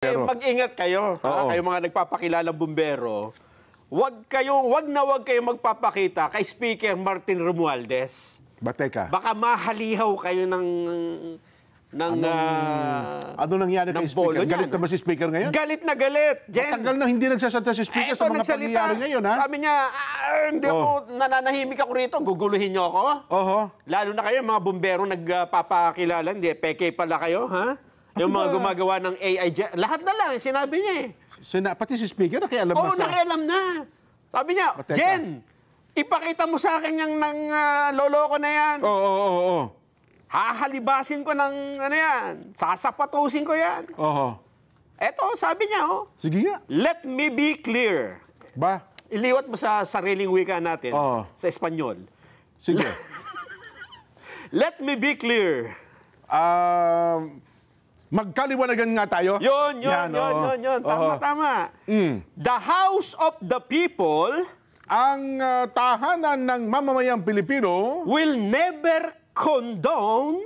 Pero mag-ingat kayo, kayo mga nagpapakilalang bumbero. Wag kayong magpapakita kay Speaker Martin Romualdez. Teka. Baka mahalihaw kayo ng ano nangyari kay Speaker? Galit na ba si Speaker ngayon? Galit na galit, Jen. Matagal na hindi nagsasalita si Speaker sa mga pangyayari ngayon, ha? Sabi niya, hindi ako, nananahimik ako rito, guguluhin niyo ako. Lalo na kayo, mga bumbero nagpapakilala, hindi, peke pala kayo, ha? Yung mga gumagawa ng AI, lahat na lang, sinabi niya eh. Pati si Speaker, nakialam na sa... nakialam na. Sabi niya, Jen, ipakita mo sa akin yung loloko na yan. Hahalibasin ko ng yan. Sasapatusin ko yan. Eto, sabi niya, Sige nga. let me be clear. Iliwat mo sa sariling wika natin, sa Espanyol. Sige. Let me be clear. Magkaliwanagan nga tayo. Yun. Tama. The House of the People, ang tahanan ng mamamayang Pilipino will never condone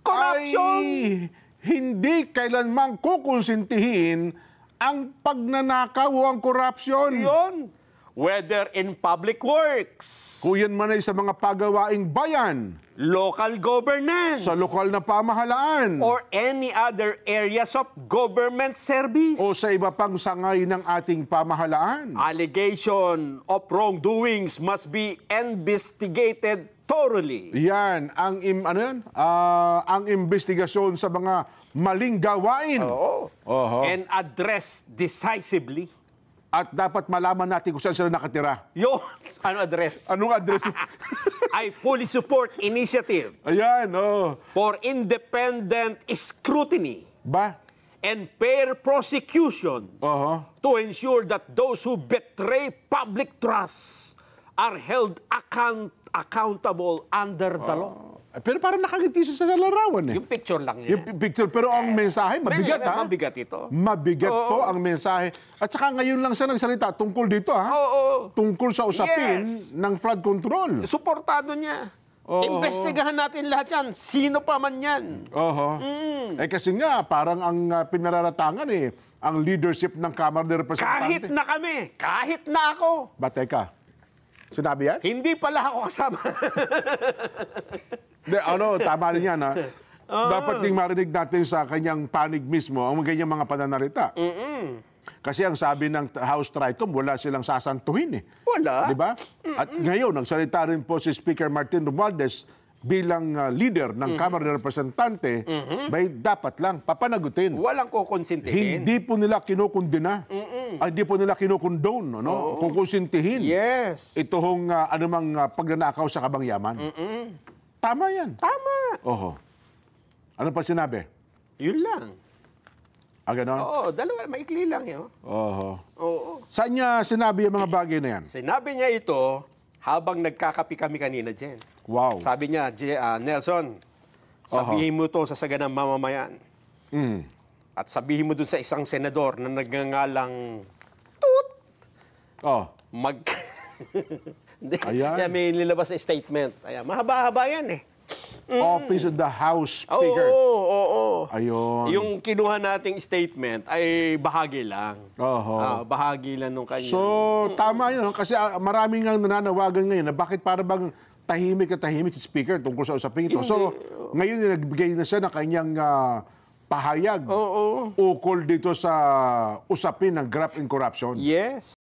corruption. ay hindi kailanmang kukonsintihin ang pagnanakaw o ang korupsyon. Yun. Whether in public works, Kung yan man ay sa mga pagawaing bayan, local governance, sa lokal na pamahalaan, or any other areas of government service, o sa iba pang sangay ng ating pamahalaan. allegation of wrongdoings must be investigated thoroughly. Yan, ang investigasyon sa mga maling gawain. And address decisively. At dapat malaman natin kung saan sila nakatira. Yun, ano address? Anong address? I fully support initiative Ayan, for independent scrutiny and fair prosecution to ensure that those who betray public trust are held accountable under the law. Pero parang nakangiti siya sa larawan eh. Yung picture lang yan. Yung picture, pero ang mensahe, mabigat ha? Mabigat ito. Mabigat po ang mensahe. At saka ngayon lang siya nagsalita tungkol dito ha? Tungkol sa usapin ng flood control. Suportado niya. Investigahan natin lahat yan. Sino pa man yan. Kasi nga, parang ang pinararatangan ang leadership ng Kamara de Representante. Kahit na kami, kahit na ako. Teka, sinabi yan? Hindi pala ako kasama. Tama rin yan ha. Dapat ding marinig natin sa kanyang panig mismo ang ganyang mga pananalita. Kasi ang sabi ng House Tricom, wala silang sasantuhin eh. Wala. Diba? At ngayon, nagsalita rin po si Speaker Martin Romualdez bilang leader ng Kamara de Representante, may dapat lang papanagutin. Walang kukonsintihin. Hindi po nila kinukundina. Hindi po nila kinukondone. Kukonsintihin. Yes. Ito hong anumang pagnanakaw sa kabangyaman. Tama yan. Tama. Ano pa sinabi? Yun lang. Ganon? Dalawa. Maikli lang yun. Saan niya sinabi yung mga bagay na yan? Sinabi niya ito habang nagkakapi kami kanina, Jen. Wow. Sabi niya, Nelson, sabihin mo to sa saganang mamamayan. At sabihin mo dun sa isang senador na nagngangalang Toot. Ayan. May nilabas na statement. Ayan, mahaba-haba yan eh. Office of the House Speaker. Ayun. Yung kinuha nating statement ay bahagi lang. Bahagi lang nung kanya. So, tama yun. Kasi maraming nga nananawagan ngayon na bakit para bang tahimik si Speaker tungkol sa usaping ito. So, ngayon nagbigay na siya ng kanyang pahayag ukol dito sa usapin ng graft and corruption. Yes.